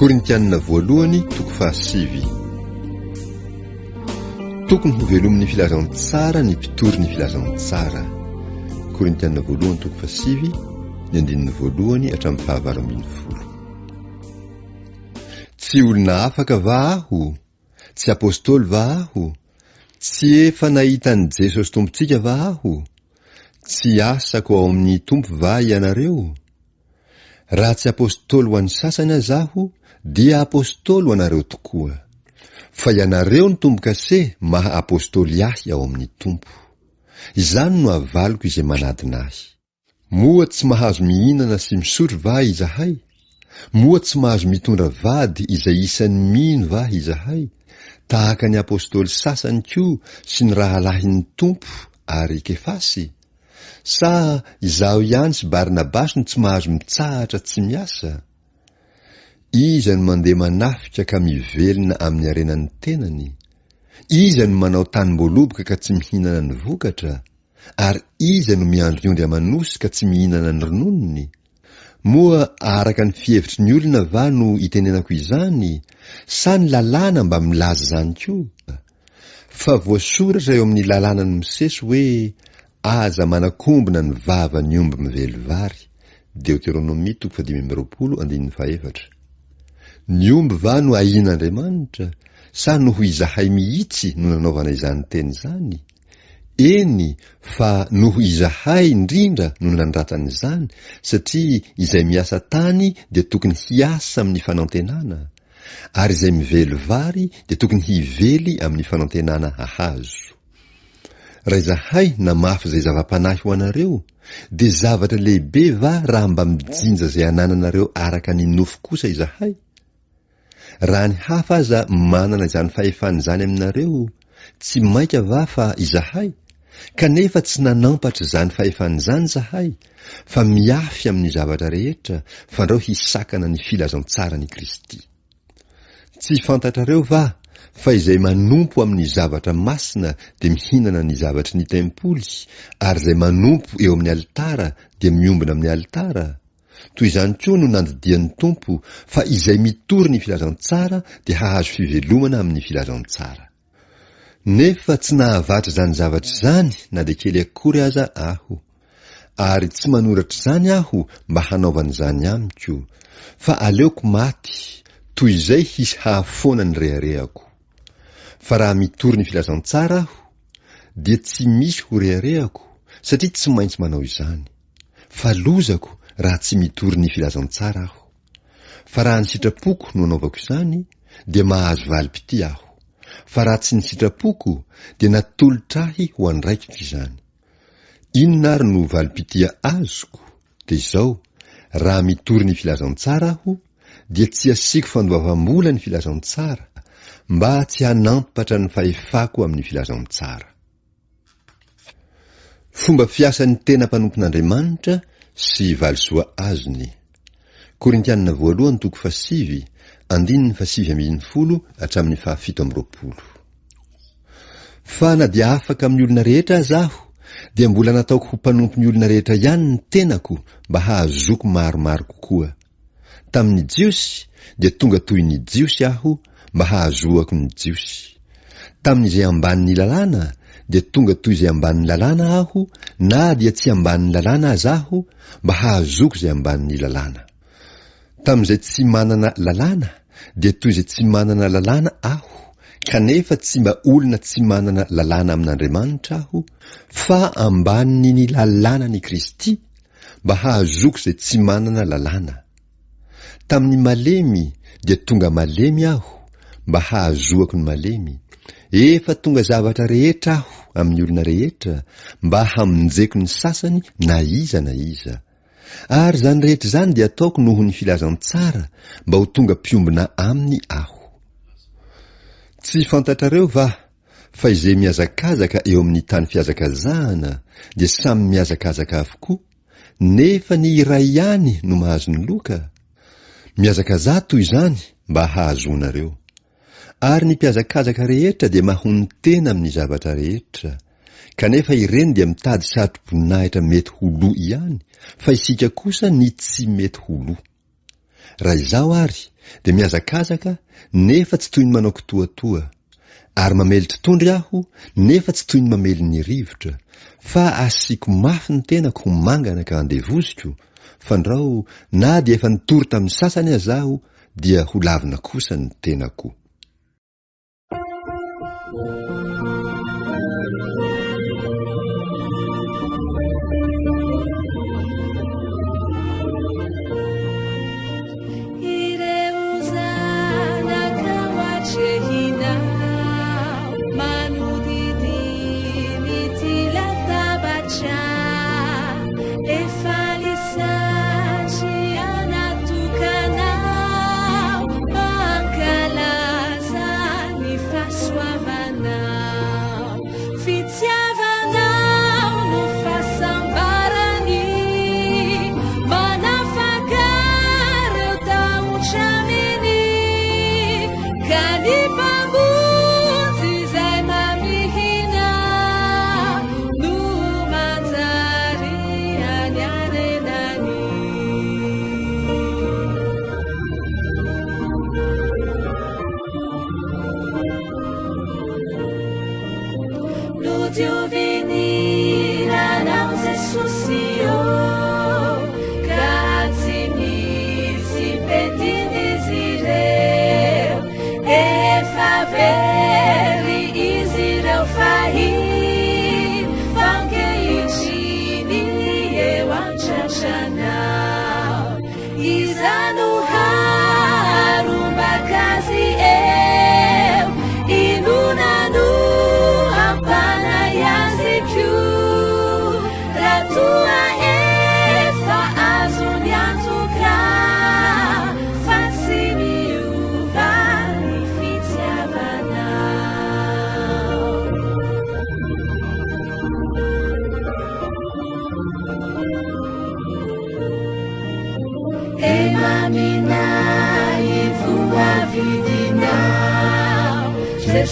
Korintianina voalohany toko fahasivy. Tokony ho velomin'ny filazantsara ny mpitory ny filazantsara. Korintianina voalohany toko fahasivy, ny andininy voalohany hatramin'ny fahavalo ambin'ny folo. Tsy olona afaka va aho, tsy apôstôly va aho, tsy efa nahitan'i Jesosy tompontsika va aho, tsy asako ao amin'ny tompo va ianareo? Raha tsy apôstôly ho an'ny sasany azaho, dia apôstôly ho anareo tokoa. Fa ianareo ny tombo-kase maha apôstôly ahy ao amin'ny tompo. Izany no avaliko izay manadina ahy. Moa tsy mahazo mihinana sy misotro va izahay? Moa tsy mahazo mitondra vady izay isan'ny mino va izahay? Tahaka ny apôstôly sasany koa sy ny rahalahin'ny tompo ary Kefasy? Sa izaho ihany sy Barnabasy no tsy mahazo mitsahatra tsy miasa? Iza no mandeha manafika ka mivelona amin'ny arenan'ny tenany? Iza no manao tanim-boaloboka ka tsy mihinana ny vokatra? Ary iza no miandry ny ondry amanosy ka tsy mihinana ny rononony? Moa araka ny fihevitry ny olona va no itenenako izany? Sa ny lalàna mba milaza izany koa? Fa voasoratra eo amin'ny lalàna ny Mosesy hoe aza manakombona ny vava ny omby mivelo vary. Deuteronomia 5:24. Ny omby va no ahian'Andriamanitra? Sa noho izahay mihitsy no nanaovana izany teny izany? Eny, fa noho izahay indrindra no nanratana izany, satria izay miasa tany dia tokony hiasa amin'ny fanantenana, ary izay mivelo vary dia tokony hively amin'ny fanantenana hahazo. Raha izahay namafy izay zava-panahy ho anareo, dia zavatra lehibe va raha mba mijinja izay anananareo araka ny nofo kosa izahay? Raha ny hafa aza manana izany fahefana izany aminareo, tsy maika va fa izahay? Kanefa tsy nanampatra izany fahefana izany izahay, fa miafy amin'ny zavatra rehetra, fandrao hisakana ny filazantsara ny Kristy. Tsy fantatrareo va fa izay manompo amin'ny zavatra masina dia mihinana ny zavatry ny tempoly, ary izay manompo eo amin'ny alitara dia miombona amin'ny alitara? Toy izany koa no nandidian'ny tompo, fa izay mitory ny filazantsara dia hahazo fivelomana amin'ny filazantsara. Nefa tsy nahavatra izany zavatra izany na dia kely akory aza aho, ary tsy manoratra izany aho mba hanaovan'izany amiko, fa aleoko maty toy izay hisy hahafoana ny reharehako. Fa raha mitory ny filazantsara aho, dia tsy misy ho reharehako, satria tsy maintsy manao izany. Fa lozako raha tsy mitory ny filazantsara aho. Fa raha ny sitrapoko no anaovako izany, dia mahazo valim-pity aho. Fa raha tsy ny sitrapoko, dia natolotrahy ho andraikiko izany. Inona ary no valim-pitia azoko? Dia izao, raha mitory ny filazantsara aho, dia tsy asiako fandoavam-bola ny filazantsara, mba tsy hanampatra ny fahefako amin'ny filazantsara. Fomba fiasan'ny tena mpanompon'Andriamanitra sy valisoa azony. Korintianina voalohany toko fahasivy, andininy fahasivy ambin'ny folo hatramin'ny fahafito amby roapolo. Fa na dia afaka amin'ny olona rehetra azaho, dia mbola nataoko ho mpanompo ny olona rehetra ihany ny tenako mba hahazoko maromaro kokoa. Tamin'ny jiosy dia tonga toy ny jiosy aho mba hahazoako ny jiosy. Tamin'izay ambanin'ny lalàna dia tonga toy izay ambanin'ny lalàna aho, na dia tsy ambanin'ny lalàna azaho mba hahazoko izay ambanin'ny lalàna. Tamin'izay tsy manana lalàna dia toy izay tsy manana lalàna aho, kanefa tsy mba olona tsy manana lalàna amin'Andriamanitra aho, fa ambanin'ny lalànan'i Kristy mba hahazoko izay tsy manana lalàna. Tamin'ny malemy dia tonga malemy aho mba hahazoako ny malemy. Efa tonga zavatra rehetra aho amin'ny olona rehetra mba hamonjeko ny sasany na iza na iza. Ary izany rehetra izany dia ataoko noho ny filazantsara mba ho tonga mpiombona aminy aho. Tsy fantatrareo va fa izay miazakazaka eo amin'ny tany fiazakazahana dia samy miazakazaka avokoa, nefa ny iray ihany no mahazo ny loka? Miazakazaha toy izany mba hahazoanareo. Ary ny mpiazakazaka rehetra dia mahony tena amin'ny zavatra rehetra, kanefa ireny dia mitady satroboninahitra mety ho lo ihany, fa isika kosa ny tsy mety ho lo. Raha izaho ary dia mihazakazaka nefa tsy toy ny manao kitoatoa, ary mamely totondry aho nefa tsy toy ny mamely ny rivotra, fa asiako mafy ny tenako ho mangana ka handevoziko, fandrao na dia efa nitory tamin'ny sasany azaho dia ho lavina kosa ny tenako.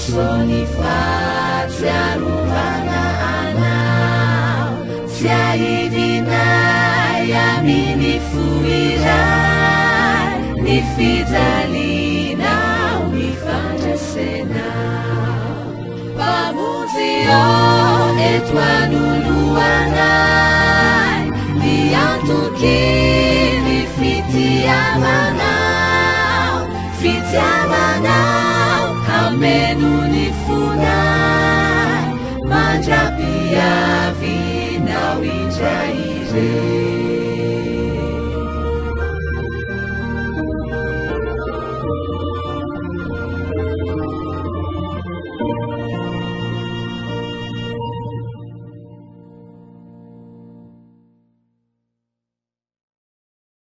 Soni faziaruvana anao, siaivina yamini fuirai, ni fijalinao, ni fandrasenao. Pamuzio etwanuluanai, ni antukini fitiavanao, fitiavanao. Menuni funai, mandrapia vinao injaire.